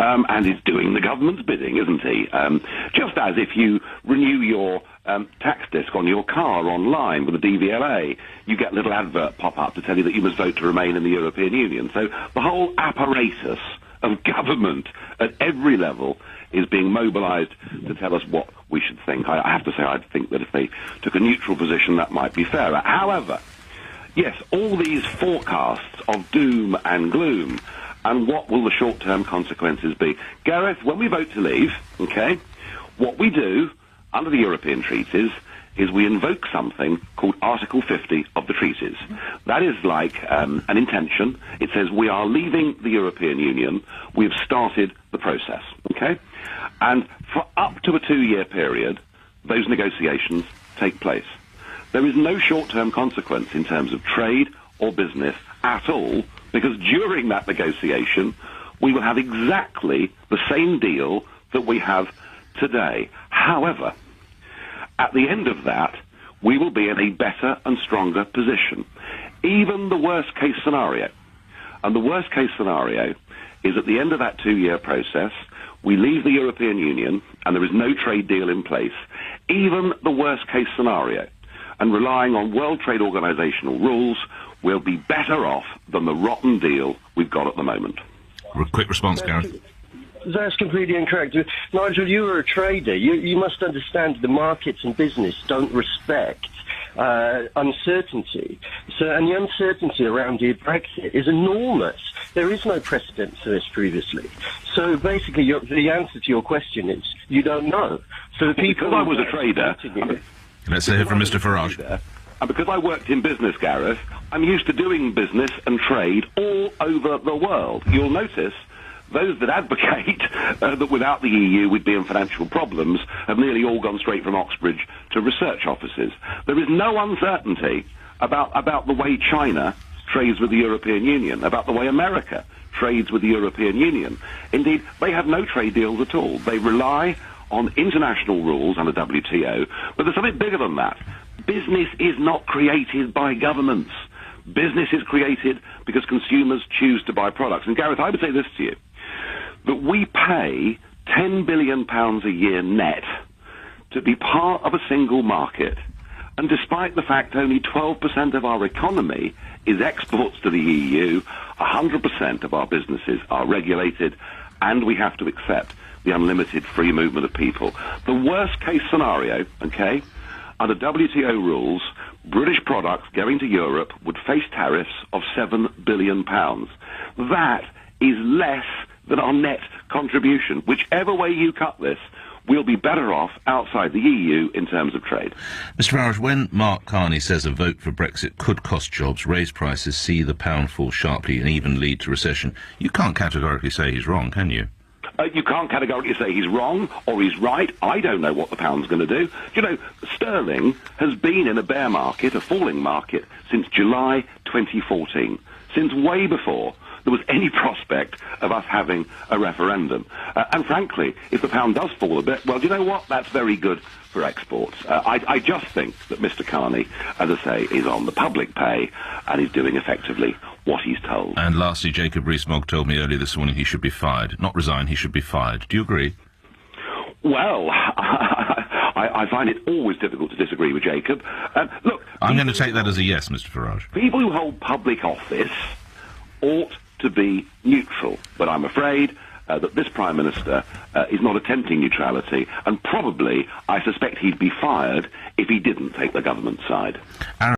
and is doing the government's bidding, isn't he? Just as if you renew your tax disc on your car online with the DVLA, you get a little advert pop up to tell you that you must vote to remain in the European Union. So the whole apparatus of government at every level is being mobilised to tell us what we should think. I have to say, I think that if they took a neutral position, that might be fairer. However, yes, all these forecasts of doom and gloom, and what will the short-term consequences be? Gareth, when we vote to leave, okay, what we do under the European treaties is we invoke something called Article 50 of the treaties. That is like an intention. It says we are leaving the European Union. We have started the process, okay? And for up to a 2-year period, those negotiations take place. There is no short-term consequence in terms of trade or business at all, because during that negotiation, we will have exactly the same deal that we have today. However, at the end of that, we will be in a better and stronger position. Even the worst-case scenario. And the worst-case scenario is at the end of that 2-year process, we leave the European Union and there is no trade deal in place. Even the worst-case scenario, and relying on World Trade Organizational rules, will be better off than the rotten deal we've got at the moment. Quick response, Gareth. That's completely incorrect. Nigel, you are a trader. You must understand the markets and business don't respect uncertainty. And the uncertainty around Brexit is enormous. There is no precedent for this previously. So basically, the answer to your question is you don't know. So the people... Because I was a trader... Let's hear from Mr. Farage. And because I worked in business, Gareth, I'm used to doing business and trade all over the world. You'll notice those that advocate that without the EU we'd be in financial problems have nearly all gone straight from Oxbridge to research offices. There is no uncertainty about the way China trades with the European Union, about the way America trades with the European Union. Indeed, they have no trade deals at all. They rely on international rules under WTO, but there's something bigger than that. Business is not created by governments. Business is created because consumers choose to buy products. And Gareth, I would say this to you, that we pay £10 billion a year net to be part of a single market. And despite the fact only 12% of our economy is exports to the EU, 100% of our businesses are regulated, and we have to accept the unlimited free movement of people. The worst case scenario, okay, under WTO rules, British products going to Europe would face tariffs of £7 billion. That is less than our net contribution. Whichever way you cut this, we'll be better off outside the EU in terms of trade. Mr. Farage, when Mark Carney says a vote for Brexit could cost jobs, raise prices, see the pound fall sharply and even lead to recession, you can't categorically say he's wrong, can you? You can't categorically say he's wrong or he's right. I don't know what the pound's going to do. You know, sterling has been in a bear market, a falling market, since July 2014, since way before there was any prospect of us having a referendum. And frankly, if the pound does fall a bit, well, do you know what? That's very good for exports. I just think that Mr. Carney, as I say, is on the public pay and is doing effectively what he's told. And lastly, Jacob Rees-Mogg told me earlier this morning he should be fired. Not resign, he should be fired. Do you agree? Well, I find it always difficult to disagree with Jacob. Look, I'm going to take that as a yes, Mr. Farage. People who hold public office ought to be neutral, but I'm afraid that this Prime Minister is not attempting neutrality, and probably, I suspect he'd be fired if he didn't take the government side.